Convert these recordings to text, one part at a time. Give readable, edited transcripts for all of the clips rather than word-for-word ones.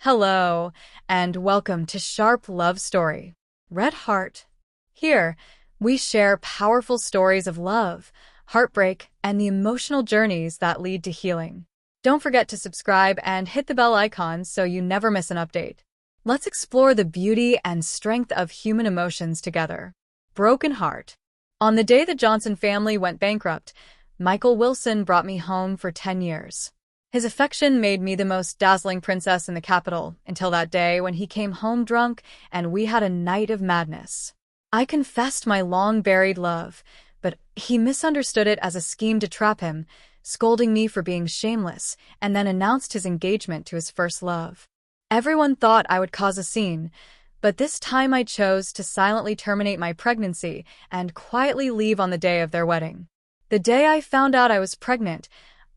Hello, and welcome to Sharp Love Story. Red Heart. Here, we share powerful stories of love, heartbreak, and the emotional journeys that lead to healing. Don't forget to subscribe and hit the bell icon so you never miss an update. Let's explore the beauty and strength of human emotions together. Broken Heart. On the day the Johnson family went bankrupt, Michael Wilson brought me home for 10 years. His affection made me the most dazzling princess in the capital until that day when he came home drunk and we had a night of madness. I confessed my long-buried love, but he misunderstood it as a scheme to trap him, scolding me for being shameless, and then announced his engagement to his first love. Everyone thought I would cause a scene, but this time I chose to silently terminate my pregnancy and quietly leave on the day of their wedding. The day I found out I was pregnant,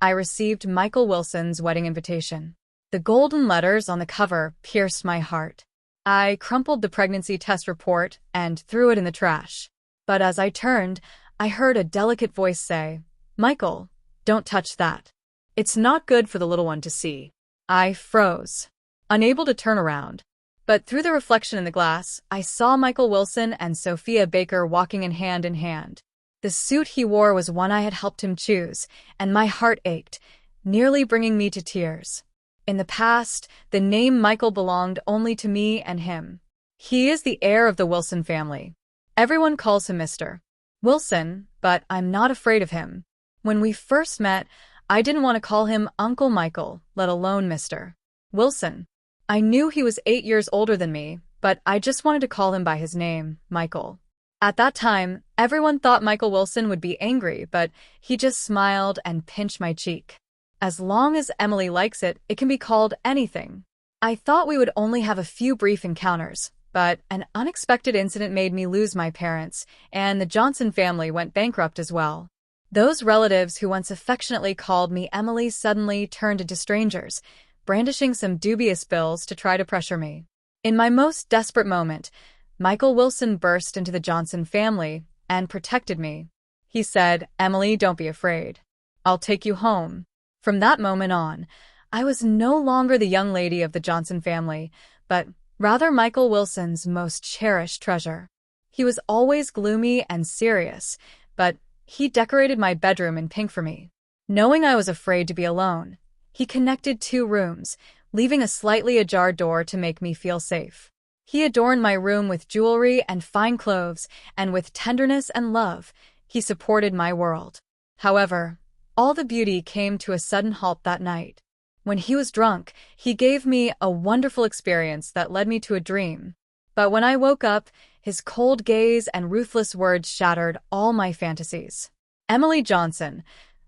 I received Michael Wilson's wedding invitation. The golden letters on the cover pierced my heart. I crumpled the pregnancy test report and threw it in the trash. But as I turned, I heard a delicate voice say, "Michael, don't touch that. It's not good for the little one to see." I froze, unable to turn around. But through the reflection in the glass, I saw Michael Wilson and Sophia Baker walking in hand. The suit he wore was one I had helped him choose, and my heart ached, nearly bringing me to tears. In the past, the name Michael belonged only to me and him. He is the heir of the Wilson family. Everyone calls him Mr. Wilson, but I'm not afraid of him. When we first met, I didn't want to call him Uncle Michael, let alone Mr. Wilson. I knew he was 8 years older than me, but I just wanted to call him by his name, Michael. At that time, everyone thought Michael Wilson would be angry, but he just smiled and pinched my cheek. As long as Emily likes it, it can be called anything. I thought we would only have a few brief encounters, but an unexpected incident made me lose my parents, and the Johnson family went bankrupt as well. Those relatives who once affectionately called me Emily suddenly turned into strangers, brandishing some dubious bills to try to pressure me. In my most desperate moment, Michael Wilson burst into the Johnson family and protected me. He said, "Emily, don't be afraid. I'll take you home." From that moment on, I was no longer the young lady of the Johnson family, but rather Michael Wilson's most cherished treasure. He was always gloomy and serious, but he decorated my bedroom in pink for me. Knowing I was afraid to be alone, he connected 2 rooms, leaving a slightly ajar door to make me feel safe. He adorned my room with jewelry and fine clothes, and with tenderness and love, he supported my world. However, all the beauty came to a sudden halt that night. When he was drunk, he gave me a wonderful experience that led me to a dream. But when I woke up, his cold gaze and ruthless words shattered all my fantasies. "Emily Johnson,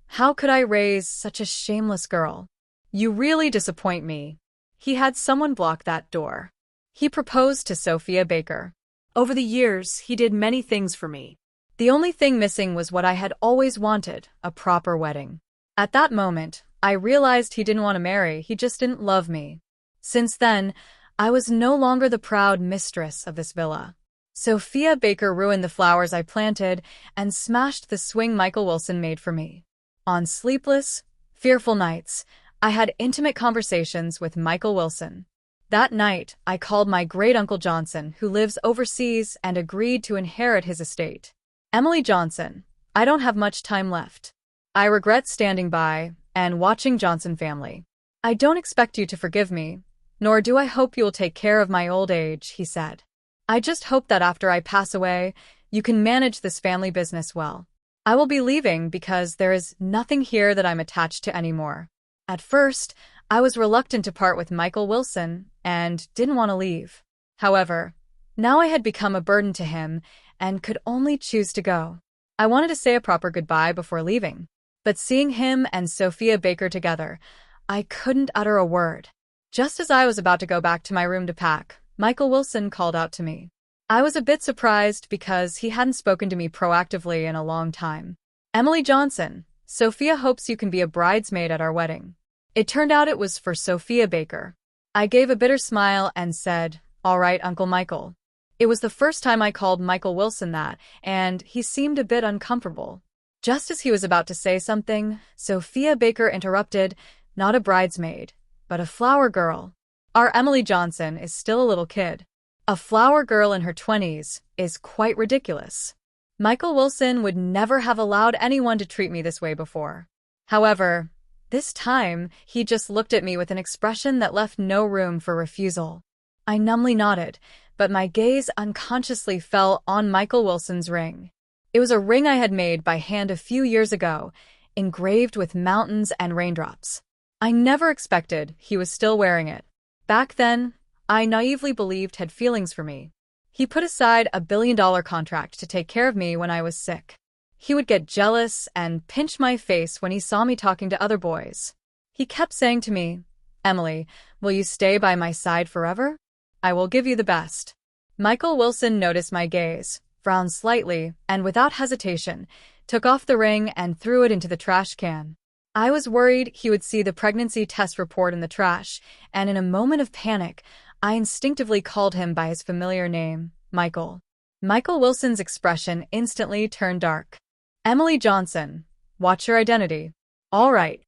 how could I raise such a shameless girl? You really disappoint me." He had someone block that door. He proposed to Sophia Baker. Over the years, he did many things for me. The only thing missing was what I had always wanted, a proper wedding. At that moment, I realized he didn't want to marry, he just didn't love me. Since then, I was no longer the proud mistress of this villa. Sophia Baker ruined the flowers I planted and smashed the swing Michael Wilson made for me. On sleepless, fearful nights, I had intimate conversations with Michael Wilson. That night, I called my great-uncle Johnson, who lives overseas, and agreed to inherit his estate. "Emily Johnson, I don't have much time left. I regret standing by and watching Johnson family. I don't expect you to forgive me, nor do I hope you will take care of my old age," he said. "I just hope that after I pass away, you can manage this family business well. I will be leaving because there is nothing here that I'm attached to anymore." At first, I was reluctant to part with Michael Wilson and didn't want to leave. However, now I had become a burden to him and could only choose to go. I wanted to say a proper goodbye before leaving, but seeing him and Sophia Baker together, I couldn't utter a word. Just as I was about to go back to my room to pack, Michael Wilson called out to me. I was a bit surprised because he hadn't spoken to me proactively in a long time. "Emily Johnson, Sophia hopes you can be a bridesmaid at our wedding." It turned out it was for Sophia Baker. I gave a bitter smile and said, "All right, Uncle Michael." It was the first time I called Michael Wilson that, and he seemed a bit uncomfortable. Just as he was about to say something, Sophia Baker interrupted, "Not a bridesmaid, but a flower girl." Our Emily Johnson is still a little kid. A flower girl in her 20s is quite ridiculous. Michael Wilson would never have allowed anyone to treat me this way before. However, this time, he just looked at me with an expression that left no room for refusal. I numbly nodded, but my gaze unconsciously fell on Michael Wilson's ring. It was a ring I had made by hand a few years ago, engraved with mountains and raindrops. I never expected he was still wearing it. Back then, I naively believed had feelings for me. He put aside a billion-dollar contract to take care of me when I was sick. He would get jealous and pinch my face when he saw me talking to other boys. He kept saying to me, "Emily, will you stay by my side forever? I will give you the best." Michael Wilson noticed my gaze, frowned slightly, and without hesitation, took off the ring and threw it into the trash can. I was worried he would see the pregnancy test report in the trash, and in a moment of panic, I instinctively called him by his familiar name, Michael. Michael Wilson's expression instantly turned dark. "Emily Johnson, watch your identity." All right,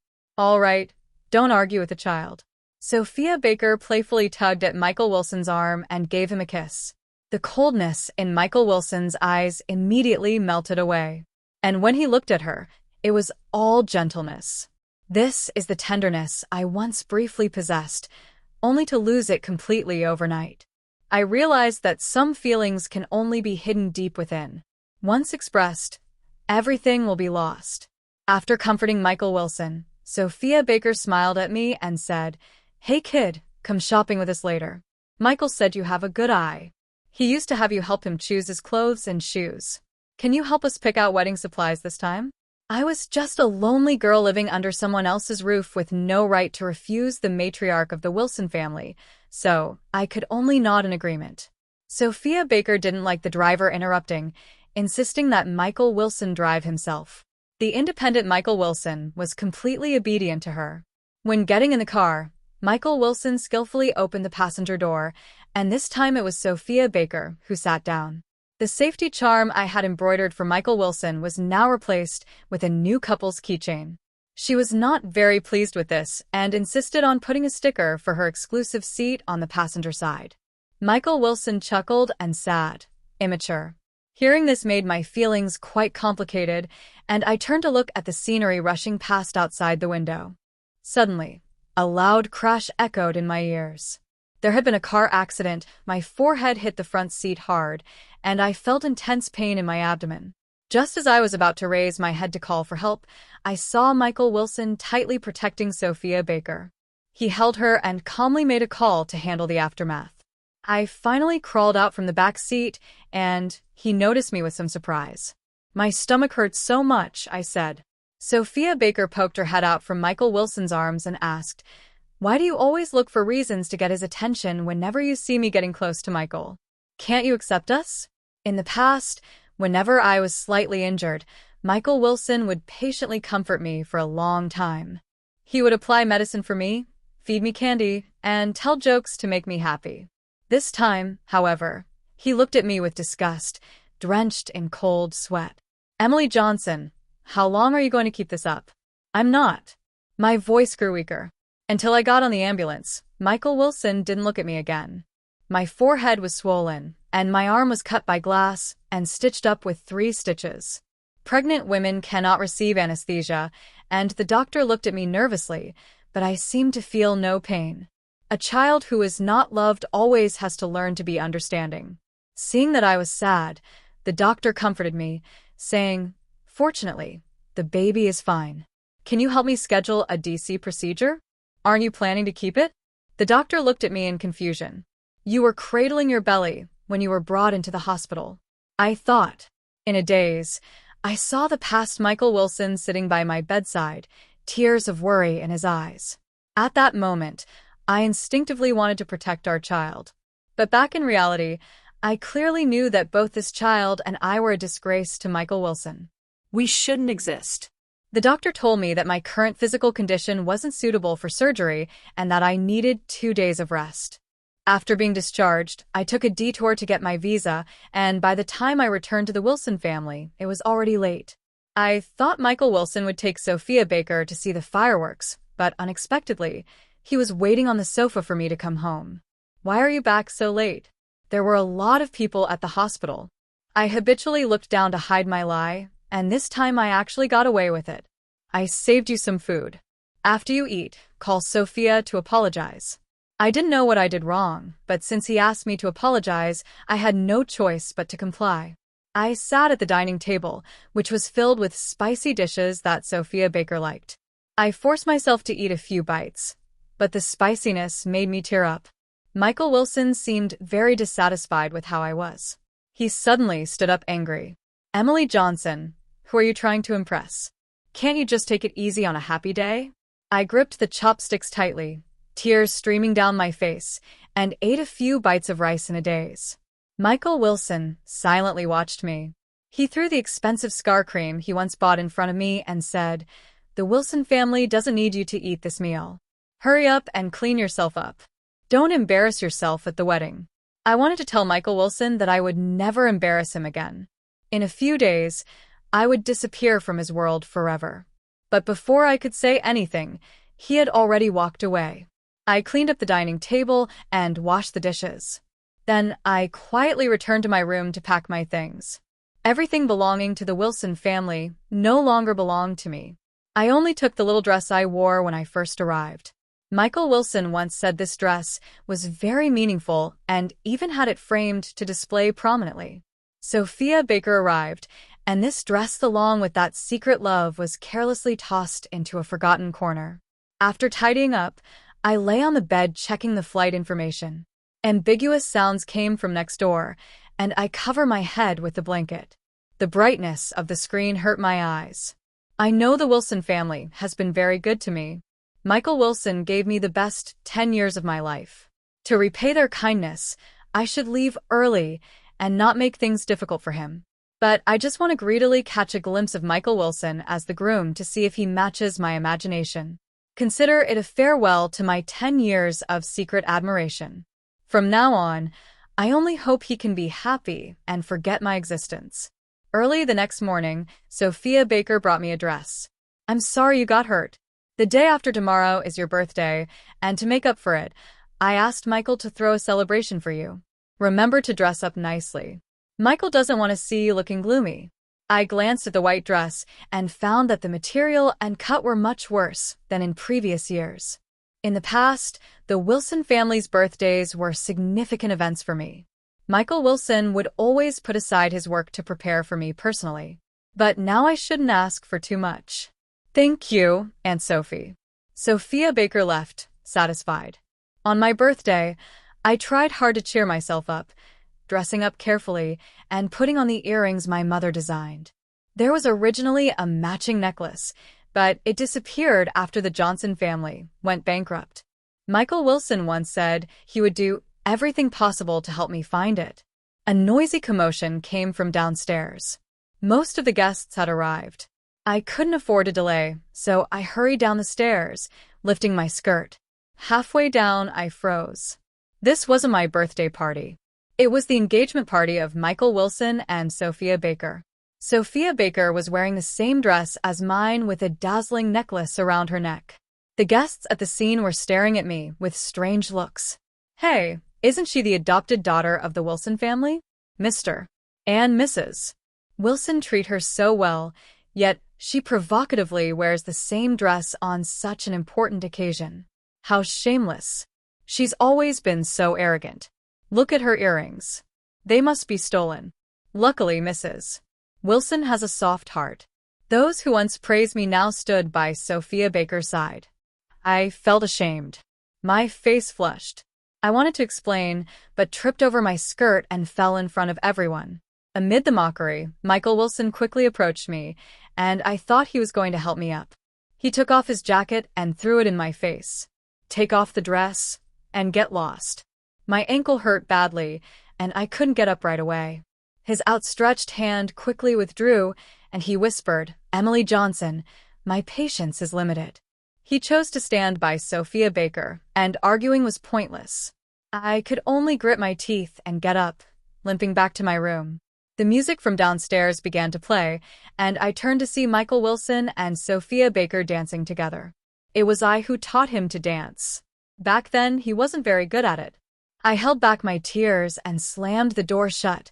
don't argue with the child." Sophia Baker playfully tugged at Michael Wilson's arm and gave him a kiss. The coldness in Michael Wilson's eyes immediately melted away. And when he looked at her, it was all gentleness. This is the tenderness I once briefly possessed, only to lose it completely overnight. I realized that some feelings can only be hidden deep within. Once expressed, everything will be lost. After comforting Michael Wilson, Sophia Baker smiled at me and said, "Hey kid, come shopping with us later. Michael said you have a good eye. He used to have you help him choose his clothes and shoes. Can you help us pick out wedding supplies this time?" I was just a lonely girl living under someone else's roof with no right to refuse the matriarch of the Wilson family, so I could only nod in agreement. Sophia Baker didn't like the driver interrupting, insisting that Michael Wilson drive himself. The independent Michael Wilson was completely obedient to her. When getting in the car, Michael Wilson skillfully opened the passenger door, and this time it was Sophia Baker who sat down. The safety charm I had embroidered for Michael Wilson was now replaced with a new couple's keychain. She was not very pleased with this and insisted on putting a sticker for her exclusive seat on the passenger side. Michael Wilson chuckled and said, "Immature." Hearing this made my feelings quite complicated, and I turned to look at the scenery rushing past outside the window. Suddenly, a loud crash echoed in my ears. There had been a car accident, my forehead hit the front seat hard, and I felt intense pain in my abdomen. Just as I was about to raise my head to call for help, I saw Michael Wilson tightly protecting Sophia Baker. He held her and calmly made a call to handle the aftermath. I finally crawled out from the back seat, and he noticed me with some surprise. "My stomach hurts so much," I said. Sophia Baker poked her head out from Michael Wilson's arms and asked, "Why do you always look for reasons to get his attention whenever you see me getting close to Michael? Can't you accept us?" In the past, whenever I was slightly injured, Michael Wilson would patiently comfort me for a long time. He would apply medicine for me, feed me candy, and tell jokes to make me happy. This time, however, he looked at me with disgust, drenched in cold sweat. "Emily Johnson, how long are you going to keep this up?" "I'm not." My voice grew weaker. Until I got on the ambulance, Michael Wilson didn't look at me again. My forehead was swollen, and my arm was cut by glass and stitched up with 3 stitches. Pregnant women cannot receive anesthesia, and the doctor looked at me nervously, but I seemed to feel no pain. A child who is not loved always has to learn to be understanding. Seeing that I was sad, the doctor comforted me, saying, "Fortunately, the baby is fine. Can you help me schedule a DC procedure? Aren't you planning to keep it?" The doctor looked at me in confusion. "You were cradling your belly when you were brought into the hospital," I thought. In a daze, I saw the past Michael Wilson sitting by my bedside, tears of worry in his eyes. At that moment, I instinctively wanted to protect our child. But back in reality, I clearly knew that both this child and I were a disgrace to Michael Wilson. We shouldn't exist. The doctor told me that my current physical condition wasn't suitable for surgery and that I needed 2 days of rest. After being discharged, I took a detour to get my visa, and by the time I returned to the Wilson family, it was already late. I thought Michael Wilson would take Sophia Baker to see the fireworks, but unexpectedly, He was waiting on the sofa for me to come home. "Why are you back so late?" There were a lot of people at the hospital. I habitually looked down to hide my lie, and this time I actually got away with it. "I saved you some food. After you eat, call Sophia to apologize." I didn't know what I did wrong, but since he asked me to apologize, I had no choice but to comply. I sat at the dining table, which was filled with spicy dishes that Sophia Baker liked. I forced myself to eat a few bites, but the spiciness made me tear up. Michael Wilson seemed very dissatisfied with how I was. He suddenly stood up angry. "Emily Johnson, who are you trying to impress? Can't you just take it easy on a happy day?" I gripped the chopsticks tightly, tears streaming down my face, and ate a few bites of rice in a daze. Michael Wilson silently watched me. He threw the expensive scar cream he once bought in front of me and said, "The Wilson family doesn't need you to eat this meal. Hurry up and clean yourself up. Don't embarrass yourself at the wedding." I wanted to tell Michael Wilson that I would never embarrass him again. In a few days, I would disappear from his world forever. But before I could say anything, he had already walked away. I cleaned up the dining table and washed the dishes. Then I quietly returned to my room to pack my things. Everything belonging to the Wilson family no longer belonged to me. I only took the little dress I wore when I first arrived. Michael Wilson once said this dress was very meaningful and even had it framed to display prominently. Sophia Baker arrived, and this dress along with that secret love was carelessly tossed into a forgotten corner. After tidying up, I lay on the bed checking the flight information. Ambiguous sounds came from next door, and I cover my head with the blanket. The brightness of the screen hurt my eyes. I know the Wilson family has been very good to me. Michael Wilson gave me the best 10 years of my life. To repay their kindness, I should leave early and not make things difficult for him. But I just want to greedily catch a glimpse of Michael Wilson as the groom to see if he matches my imagination. Consider it a farewell to my 10 years of secret admiration. From now on, I only hope he can be happy and forget my existence. Early the next morning, Sophia Baker brought me a dress. "I'm sorry you got hurt. The day after tomorrow is your birthday, and to make up for it, I asked Michael to throw a celebration for you. Remember to dress up nicely. Michael doesn't want to see you looking gloomy." I glanced at the white dress and found that the material and cut were much worse than in previous years. In the past, the Wilson family's birthdays were significant events for me. Michael Wilson would always put aside his work to prepare for me personally. But now I shouldn't ask for too much. "Thank you, Aunt Sophie." Sophia Baker left, satisfied. On my birthday, I tried hard to cheer myself up, dressing up carefully and putting on the earrings my mother designed. There was originally a matching necklace, but it disappeared after the Johnson family went bankrupt. Michael Wilson once said he would do everything possible to help me find it. A noisy commotion came from downstairs. Most of the guests had arrived. I couldn't afford to delay, so I hurried down the stairs, lifting my skirt. Halfway down, I froze. This wasn't my birthday party. It was the engagement party of Michael Wilson and Sophia Baker. Sophia Baker was wearing the same dress as mine with a dazzling necklace around her neck. The guests at the scene were staring at me with strange looks. "Hey, isn't she the adopted daughter of the Wilson family? Mr. and Mrs. Wilson treat her so well, yet she provocatively wears the same dress on such an important occasion. How shameless. She's always been so arrogant. Look at her earrings. They must be stolen. Luckily, Mrs. Wilson has a soft heart." Those who once praised me now stood by Sophia Baker's side. I felt ashamed. My face flushed. I wanted to explain, but tripped over my skirt and fell in front of everyone. Amid the mockery, Michael Wilson quickly approached me, and I thought he was going to help me up. He took off his jacket and threw it in my face. "Take off the dress and get lost." My ankle hurt badly, and I couldn't get up right away. His outstretched hand quickly withdrew, and he whispered, "Emily Johnson, my patience is limited." He chose to stand by Sophia Baker, and arguing was pointless. I could only grit my teeth and get up, limping back to my room. The music from downstairs began to play, and I turned to see Michael Wilson and Sophia Baker dancing together. It was I who taught him to dance. Back then, he wasn't very good at it. I held back my tears and slammed the door shut,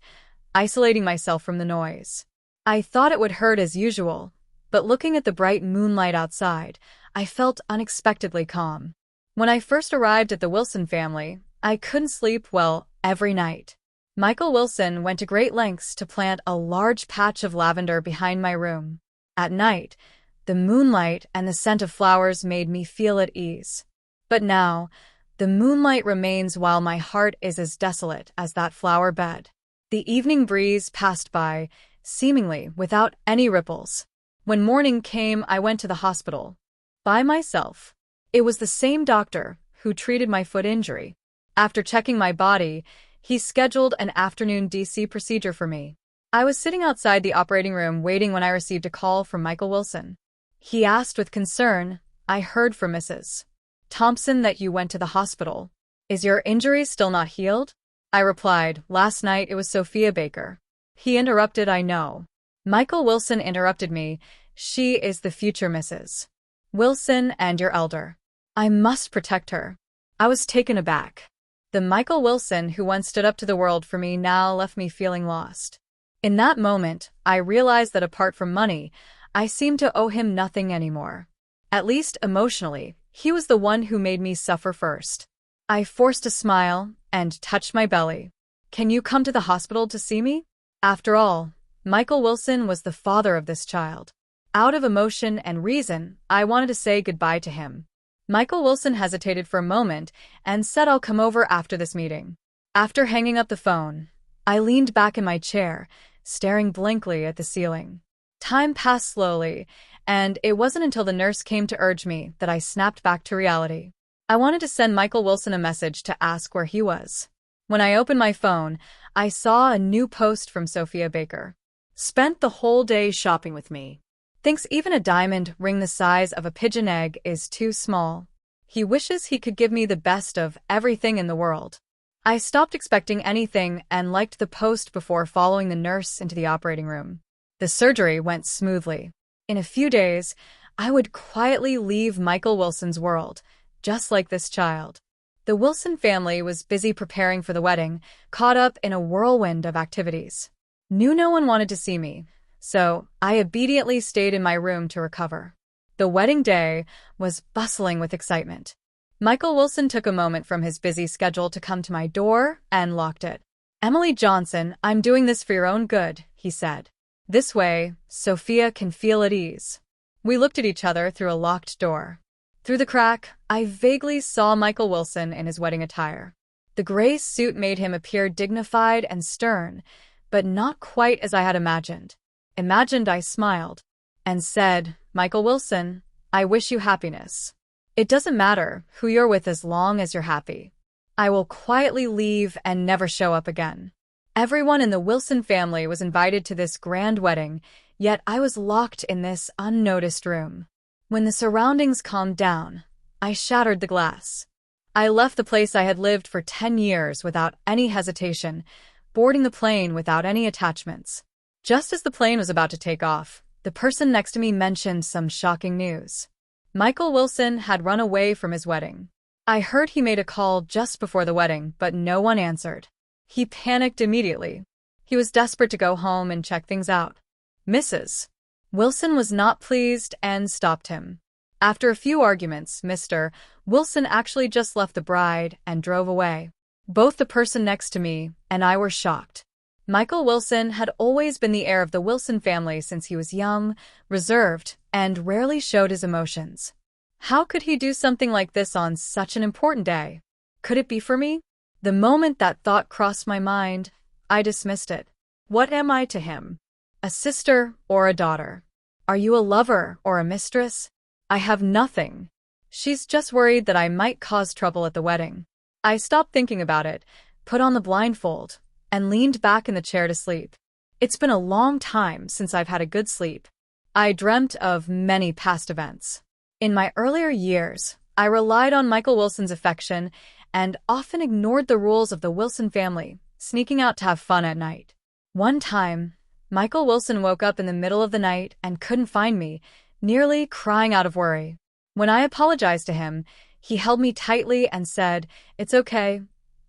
isolating myself from the noise. I thought it would hurt as usual, but looking at the bright moonlight outside, I felt unexpectedly calm. When I first arrived at the Wilson family, I couldn't sleep well every night. Michael Wilson went to great lengths to plant a large patch of lavender behind my room. At night, the moonlight and the scent of flowers made me feel at ease. But now, the moonlight remains while my heart is as desolate as that flower bed. The evening breeze passed by, seemingly without any ripples. When morning came, I went to the hospital. By myself. It was the same doctor who treated my foot injury. After checking my body, he scheduled an afternoon DC procedure for me. I was sitting outside the operating room waiting when I received a call from Michael Wilson. He asked with concern, "I heard from Mrs. Thompson that you went to the hospital. Is your injury still not healed?" I replied, "Last night it was Sophia Baker." He interrupted, "I know." Michael Wilson interrupted me, "She is the future Mrs. Wilson and your elder. I must protect her." I was taken aback. The Michael Wilson who once stood up to the world for me now left me feeling lost. In that moment, I realized that apart from money, I seemed to owe him nothing anymore. At least emotionally, he was the one who made me suffer first. I forced a smile and touched my belly. "Can you come to the hospital to see me?" After all, Michael Wilson was the father of this child. Out of emotion and reason, I wanted to say goodbye to him. Michael Wilson hesitated for a moment and said, "I'll come over after this meeting." After hanging up the phone, I leaned back in my chair, staring blankly at the ceiling. Time passed slowly, and it wasn't until the nurse came to urge me that I snapped back to reality. I wanted to send Michael Wilson a message to ask where he was. When I opened my phone, I saw a new post from Sophia Baker. "Spent the whole day shopping with me. Thinks even a diamond ring the size of a pigeon egg is too small. He wishes he could give me the best of everything in the world." I stopped expecting anything and liked the post before following the nurse into the operating room. The surgery went smoothly. In a few days, I would quietly leave Michael Wilson's world, just like this child. The Wilson family was busy preparing for the wedding, caught up in a whirlwind of activities. Knew no one wanted to see me, so I obediently stayed in my room to recover. The wedding day was bustling with excitement. Michael Wilson took a moment from his busy schedule to come to my door and locked it. "Emily Johnson, I'm doing this for your own good," he said. "This way, Sophia can feel at ease." We looked at each other through a locked door. Through the crack, I vaguely saw Michael Wilson in his wedding attire. The gray suit made him appear dignified and stern, but not quite as I had imagined. I smiled and said, "Michael Wilson, I wish you happiness. It doesn't matter who you're with as long as you're happy." I will quietly leave and never show up again. Everyone in the Wilson family was invited to this grand wedding, yet I was locked in this unnoticed room. When the surroundings calmed down, I shattered the glass. I left the place I had lived for 10 years without any hesitation, boarding the plane without any attachments. Just as the plane was about to take off, the person next to me mentioned some shocking news. Michael Wilson had run away from his wedding. I heard he made a call just before the wedding, but no one answered. He panicked immediately. He was desperate to go home and check things out. Mrs. Wilson was not pleased and stopped him. After a few arguments, Mr. Wilson actually just left the bride and drove away. Both the person next to me and I were shocked. Michael Wilson had always been the heir of the Wilson family since he was young, reserved, and rarely showed his emotions. How could he do something like this on such an important day? Could it be for me? The moment that thought crossed my mind, I dismissed it. What am I to him? A sister or a daughter? Are you a lover or a mistress? I have nothing. She's just worried that I might cause trouble at the wedding. I stopped thinking about it, put on the blindfold, and leaned back in the chair to sleep. It's been a long time since I've had a good sleep. I dreamt of many past events. In my earlier years, I relied on Michael Wilson's affection and often ignored the rules of the Wilson family, sneaking out to have fun at night. One time, Michael Wilson woke up in the middle of the night and couldn't find me, nearly crying out of worry. When I apologized to him, He held me tightly and said, "It's okay,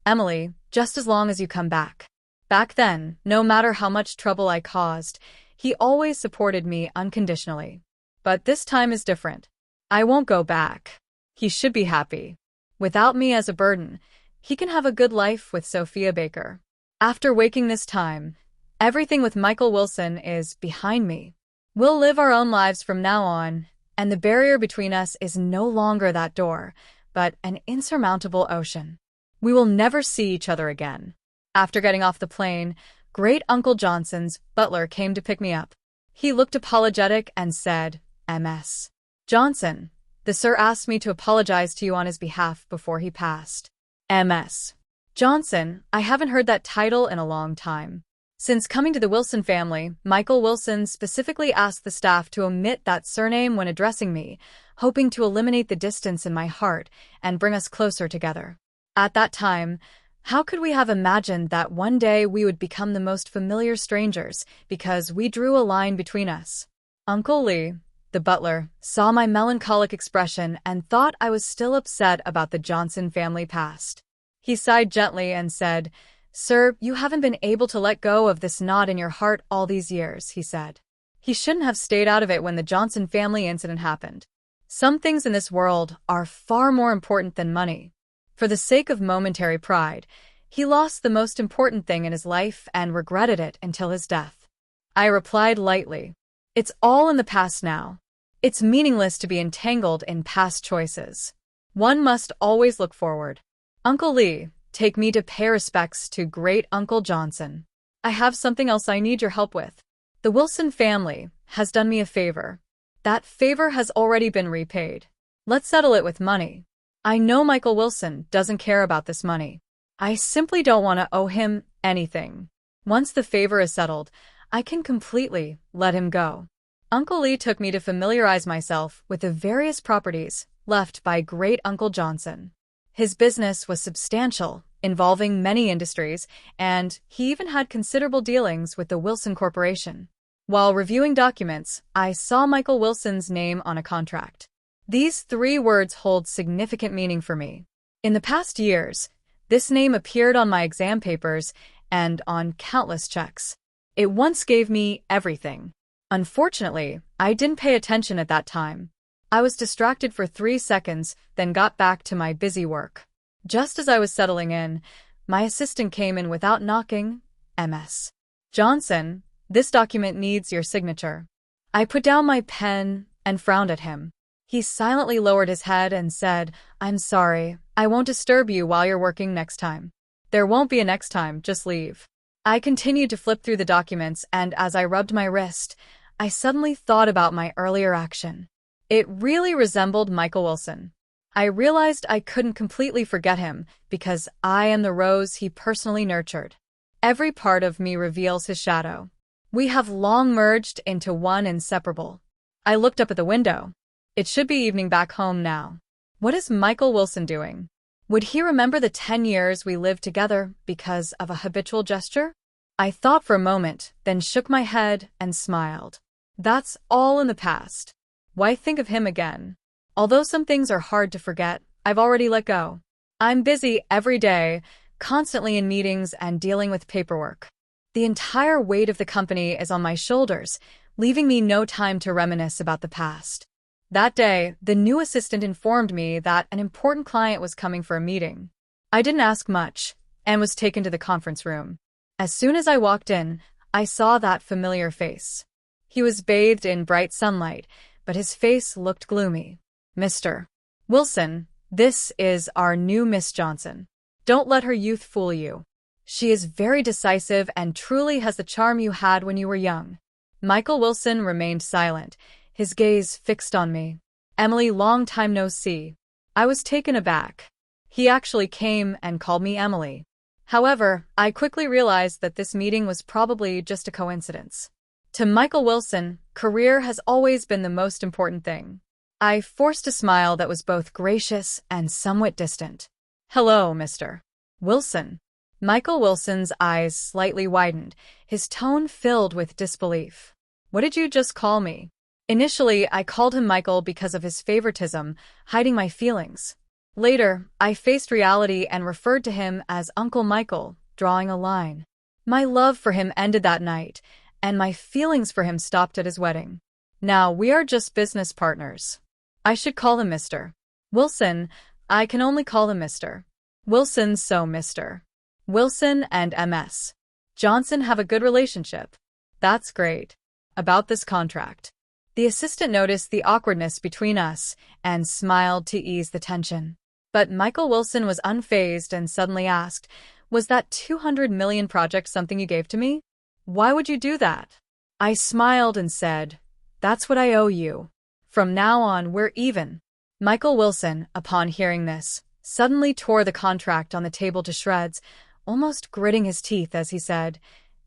Emily, just as long as you come back." Back then, no matter how much trouble I caused, he always supported me unconditionally. But this time is different. I won't go back. He should be happy. Without me as a burden, he can have a good life with Sophia Baker. After waking this time, everything with Michael Wilson is behind me. We'll live our own lives from now on, and the barrier between us is no longer that door, but an insurmountable ocean. We will never see each other again. After getting off the plane, Great Uncle Johnson's butler came to pick me up. He looked apologetic and said, "Ms. Johnson, the sir asked me to apologize to you on his behalf before he passed." "Ms. Johnson, I haven't heard that title in a long time." Since coming to the Wilson family, Michael Wilson specifically asked the staff to omit that surname when addressing me, hoping to eliminate the distance in my heart and bring us closer together. At that time, how could we have imagined that one day we would become the most familiar strangers because we drew a line between us? Uncle Lee, the butler, saw my melancholic expression and thought I was still upset about the Johnson family past. He sighed gently and said, "Sir, you haven't been able to let go of this knot in your heart all these years," he said. He shouldn't have stayed out of it when the Johnson family incident happened. Some things in this world are far more important than money. For the sake of momentary pride, he lost the most important thing in his life and regretted it until his death. I replied lightly, "It's all in the past now. It's meaningless to be entangled in past choices. One must always look forward. Uncle Lee, take me to pay respects to Great Uncle Johnson. I have something else I need your help with. The Wilson family has done me a favor. That favor has already been repaid. Let's settle it with money. I know Michael Wilson doesn't care about this money. I simply don't want to owe him anything. Once the favor is settled, I can completely let him go." Uncle Lee took me to familiarize myself with the various properties left by Great Uncle Johnson. His business was substantial, involving many industries, and he even had considerable dealings with the Wilson Corporation. While reviewing documents, I saw Michael Wilson's name on a contract. These 3 words hold significant meaning for me. In the past years, this name appeared on my exam papers and on countless checks. It once gave me everything. Unfortunately, I didn't pay attention at that time. I was distracted for 3 seconds, then got back to my busy work. Just as I was settling in, my assistant came in without knocking. "Ms. Johnson, this document needs your signature." I put down my pen and frowned at him. He silently lowered his head and said, "I'm sorry, I won't disturb you while you're working next time." "There won't be a next time, just leave." I continued to flip through the documents, and as I rubbed my wrist, I suddenly thought about my earlier action. It really resembled Michael Wilson. I realized I couldn't completely forget him because I am the rose he personally nurtured. Every part of me reveals his shadow. We have long merged into one inseparable. I looked up at the window. It should be evening back home now. What is Michael Wilson doing? Would he remember the 10 years we lived together because of a habitual gesture? I thought for a moment, then shook my head and smiled. That's all in the past. Why think of him again? Although some things are hard to forget, I've already let go. I'm busy every day, constantly in meetings and dealing with paperwork. The entire weight of the company is on my shoulders, leaving me no time to reminisce about the past. That day, the new assistant informed me that an important client was coming for a meeting. I didn't ask much and was taken to the conference room. As soon as I walked in, I saw that familiar face. He was bathed in bright sunlight, but his face looked gloomy. "Mr. Wilson, this is our new Miss Johnson. Don't let her youth fool you. She is very decisive and truly has the charm you had when you were young." Michael Wilson remained silent, his gaze fixed on me. "Emily, long time no see." I was taken aback. He actually came and called me Emily. However, I quickly realized that this meeting was probably just a coincidence. To Michael Wilson, career has always been the most important thing. I forced a smile that was both gracious and somewhat distant. "Hello, Mr. Wilson." Michael Wilson's eyes slightly widened, his tone filled with disbelief. "What did you just call me?" Initially, I called him Michael because of his favoritism, hiding my feelings. Later, I faced reality and referred to him as Uncle Michael, drawing a line. My love for him ended that night, and my feelings for him stopped at his wedding. Now we are just business partners. I should call him Mr. Wilson. I can only call him Mr. Wilson, so Mr. Wilson and Ms. Johnson have a good relationship. That's great. About this contract. The assistant noticed the awkwardness between us and smiled to ease the tension. But Michael Wilson was unfazed and suddenly asked, "Was that 200 million project something you gave to me? Why would you do that?" I smiled and said, "That's what I owe you. From now on, we're even." Michael Wilson, upon hearing this, suddenly tore the contract on the table to shreds, almost gritting his teeth as he said,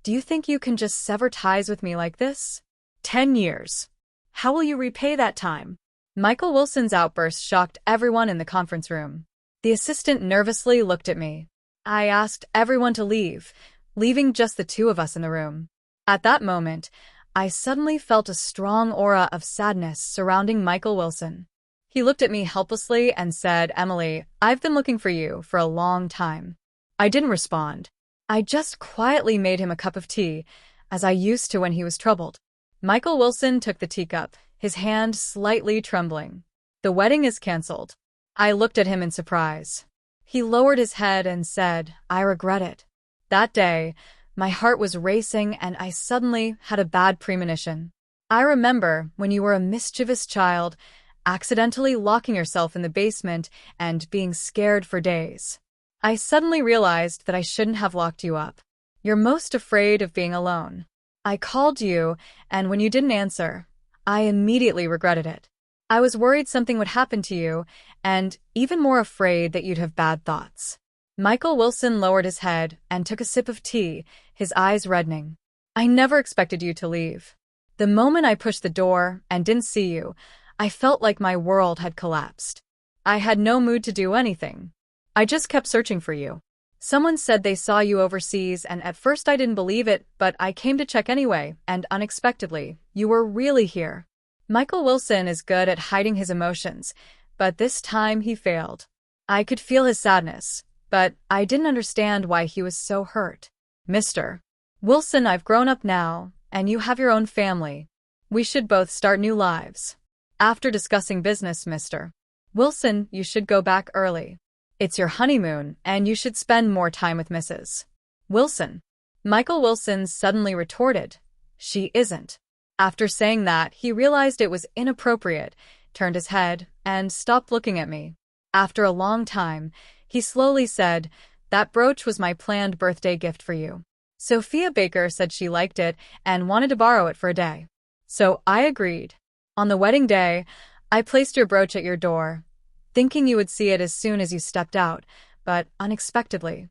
"Do you think you can just sever ties with me like this? 10 years. How will you repay that time?" Michael Wilson's outburst shocked everyone in the conference room. The assistant nervously looked at me. I asked everyone to leave, leaving just the two of us in the room. At that moment, I suddenly felt a strong aura of sadness surrounding Michael Wilson. He looked at me helplessly and said, "Emily, I've been looking for you for a long time." I didn't respond. I just quietly made him a cup of tea, as I used to when he was troubled. Michael Wilson took the teacup, his hand slightly trembling. "The wedding is cancelled." I looked at him in surprise. He lowered his head and said, "I regret it." That day, my heart was racing and I suddenly had a bad premonition. I remember when you were a mischievous child, accidentally locking yourself in the basement and being scared for days. I suddenly realized that I shouldn't have locked you up. You're most afraid of being alone. I called you, and when you didn't answer, I immediately regretted it. I was worried something would happen to you, and even more afraid that you'd have bad thoughts. Michael Wilson lowered his head and took a sip of tea, his eyes reddening. "I never expected you to leave. The moment I pushed the door and didn't see you, I felt like my world had collapsed. I had no mood to do anything. I just kept searching for you. Someone said they saw you overseas, and at first I didn't believe it, but I came to check anyway, and unexpectedly, you were really here." Michael Wilson is good at hiding his emotions, but this time he failed. I could feel his sadness, but I didn't understand why he was so hurt. "Mr. Wilson, I've grown up now, and you have your own family. We should both start new lives. After discussing business, Mr. Wilson, you should go back early. It's your honeymoon, and you should spend more time with Mrs. Wilson." Michael Wilson suddenly retorted, "She isn't." After saying that, he realized it was inappropriate, turned his head, and stopped looking at me. After a long time, he slowly said, "That brooch was my planned birthday gift for you. Sophia Baker said she liked it and wanted to borrow it for a day. So I agreed. On the wedding day, I placed your brooch at your door, thinking you would see it as soon as you stepped out, but unexpectedly,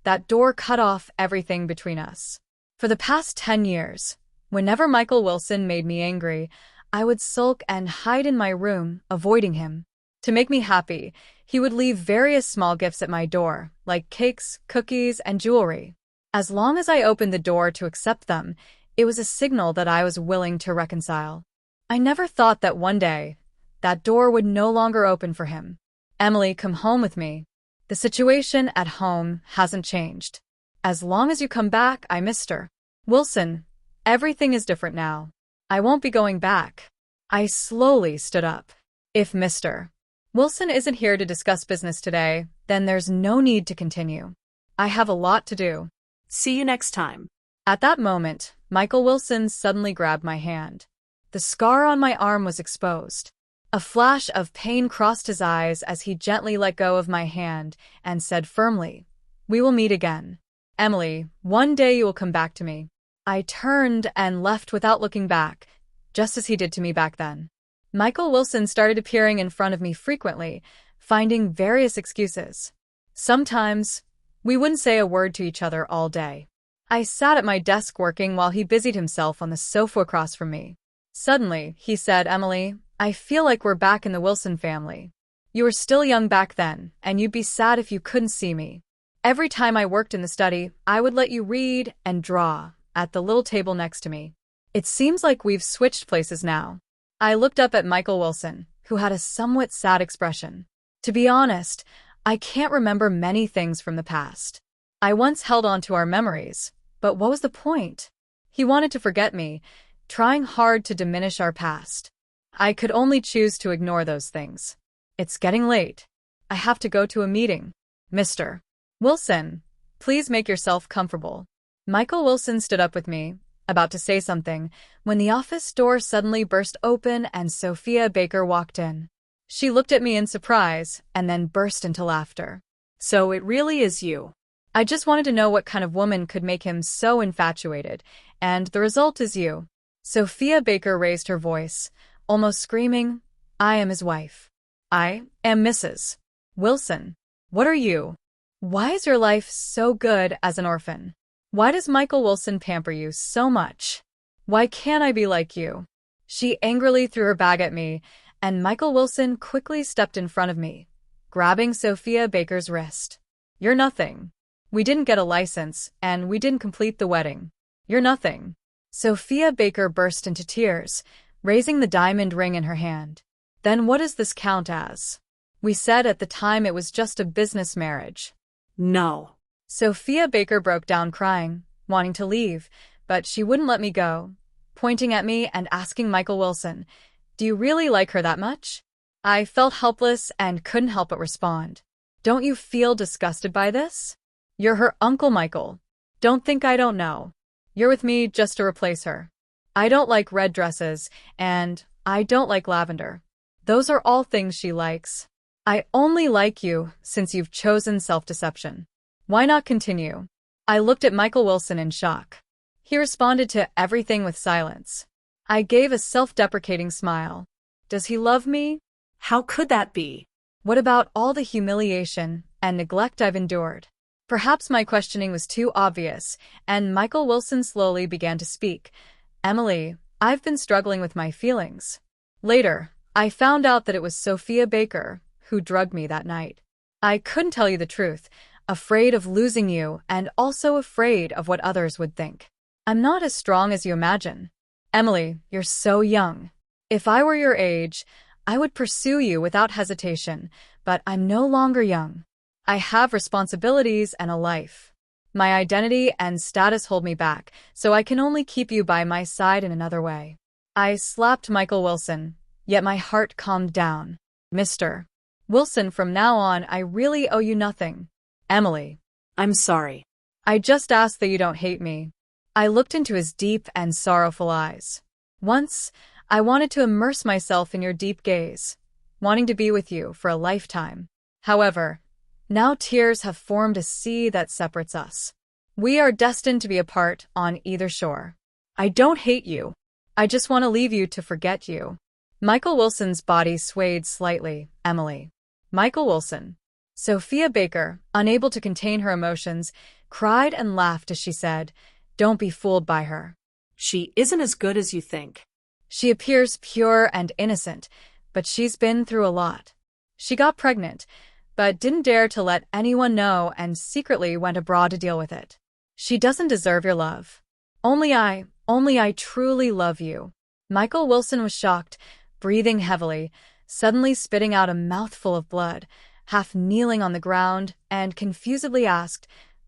that door cut off everything between us. For the past 10 years, whenever Michael Wilson made me angry, I would sulk and hide in my room, avoiding him. To make me happy, he would leave various small gifts at my door, like cakes, cookies, and jewelry. As long as I opened the door to accept them, it was a signal that I was willing to reconcile. I never thought that one day, that door would no longer open for him. "Emily, come home with me. The situation at home hasn't changed. As long as you come back, Mr. Wilson, everything is different now. I won't be going back." I slowly stood up. "If Mr. Wilson isn't here to discuss business today, then there's no need to continue. I have a lot to do. See you next time." At that moment, Michael Wilson suddenly grabbed my hand. The scar on my arm was exposed. A flash of pain crossed his eyes as he gently let go of my hand and said firmly, "We will meet again. Emily, one day you will come back to me." I turned and left without looking back, just as he did to me back then. Michael Wilson started appearing in front of me frequently, finding various excuses. Sometimes, we wouldn't say a word to each other all day. I sat at my desk working while he busied himself on the sofa across from me. Suddenly, he said, "Emily, I feel like we're back in the Wilson family. You were still young back then, and you'd be sad if you couldn't see me. Every time I worked in the study, I would let you read and draw at the little table next to me. It seems like we've switched places now." I looked up at Michael Wilson, who had a somewhat sad expression. To be honest, I can't remember many things from the past. I once held on to our memories, but what was the point? He wanted to forget me, trying hard to diminish our past. I could only choose to ignore those things. It's getting late. I have to go to a meeting. Mr. Wilson, please make yourself comfortable. Michael Wilson stood up with me, about to say something, when the office door suddenly burst open and Sophia Baker walked in. She looked at me in surprise and then burst into laughter. So it really is you. I just wanted to know what kind of woman could make him so infatuated, and the result is you. Sophia Baker raised her voice, almost screaming, I am his wife. I am Mrs. Wilson. What are you? Why is your life so good as an orphan? Why does Michael Wilson pamper you so much? Why can't I be like you? She angrily threw her bag at me, and Michael Wilson quickly stepped in front of me, grabbing Sophia Baker's wrist. You're nothing. We didn't get a license, and we didn't complete the wedding. You're nothing. Sophia Baker burst into tears, raising the diamond ring in her hand. Then what does this count as? We said at the time it was just a business marriage. No. Sophia Baker broke down crying, wanting to leave, but she wouldn't let me go, pointing at me and asking Michael Wilson, do you really like her that much? I felt helpless and couldn't help but respond. Don't you feel disgusted by this? You're her uncle, Michael. Don't think I don't know. You're with me just to replace her. I don't like red dresses, and I don't like lavender. Those are all things she likes. I only like you since you've chosen self-deception. Why not continue? I looked at Michael Wilson in shock. He responded to everything with silence. I gave a self-deprecating smile. Does he love me? How could that be? What about all the humiliation and neglect I've endured? Perhaps my questioning was too obvious, and Michael Wilson slowly began to speak. Emily, I've been struggling with my feelings. Later, I found out that it was Sophia Baker who drugged me that night. I couldn't tell you the truth, afraid of losing you and also afraid of what others would think. I'm not as strong as you imagine. Emily, you're so young. If I were your age, I would pursue you without hesitation, but I'm no longer young. I have responsibilities and a life. My identity and status hold me back, so I can only keep you by my side in another way. I slapped Michael Wilson, yet my heart calmed down. Mr. Wilson, from now on, I really owe you nothing. Emily. I'm sorry. I just ask that you don't hate me. I looked into his deep and sorrowful eyes. Once, I wanted to immerse myself in your deep gaze, wanting to be with you for a lifetime. However, now tears have formed a sea that separates us. We are destined to be apart on either shore. I don't hate you. I just want to leave you to forget you. Michael Wilson's body swayed slightly. Emily. Michael Wilson. Sophia Baker, unable to contain her emotions, cried and laughed as she said, don't be fooled by her. She isn't as good as you think. She appears pure and innocent, but she's been through a lot. She got pregnant, but didn't dare to let anyone know and secretly went abroad to deal with it. She doesn't deserve your love. Only I truly love you. Michael Wilson was shocked, breathing heavily, suddenly spitting out a mouthful of blood, half kneeling on the ground, and confusedly asked,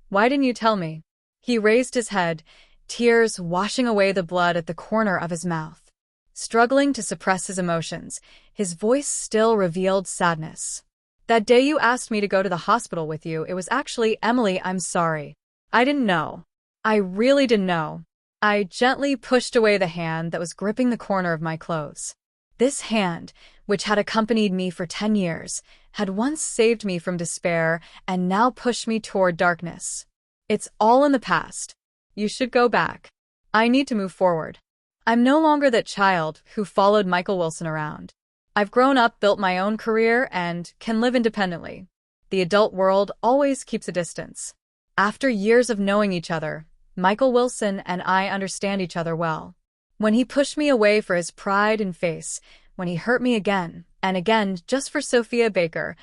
why didn't you tell me? He raised his head, tears washing away the blood at the corner of his mouth. Struggling to suppress his emotions, his voice still revealed sadness. That day you asked me to go to the hospital with you, it was actually Emily, I'm sorry. I didn't know. I really didn't know. I gently pushed away the hand that was gripping the corner of my clothes. This hand, which had accompanied me for 10 years, had once saved me from despair and now pushed me toward darkness. It's all in the past. You should go back. I need to move forward. I'm no longer that child who followed Michael Wilson around. I've grown up, built my own career, and can live independently. The adult world always keeps a distance. After years of knowing each other, Michael Wilson and I understand each other well. When he pushed me away for his pride and face, when he hurt me again and again just for Sophia Baker,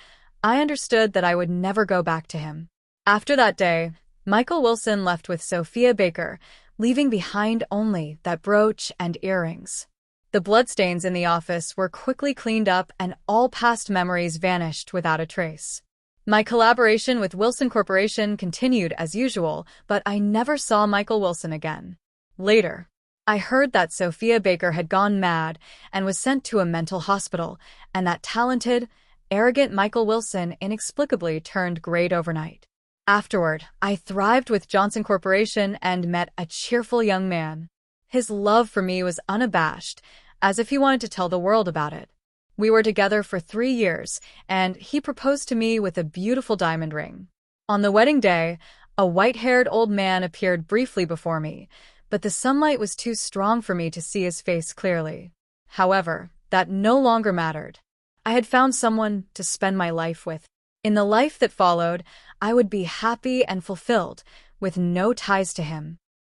I understood that I would never go back to him. After that day, Michael Wilson left with Sophia Baker, leaving behind only that brooch and earrings. The bloodstains in the office were quickly cleaned up and all past memories vanished without a trace. My collaboration with Wilson Corporation continued as usual, but I never saw Michael Wilson again. Later, I heard that Sophia Baker had gone mad and was sent to a mental hospital, and that talented, arrogant Michael Wilson inexplicably turned great overnight. Afterward, I thrived with Johnson Corporation and met a cheerful young man. His love for me was unabashed, as if he wanted to tell the world about it. We were together for 3 years, and he proposed to me with a beautiful diamond ring. On the wedding day, a white-haired old man appeared briefly before me, but the sunlight was too strong for me to see his face clearly. However, that no longer mattered. I had found someone to spend my life with. In the life that followed, I would be happy and fulfilled, with no ties to him.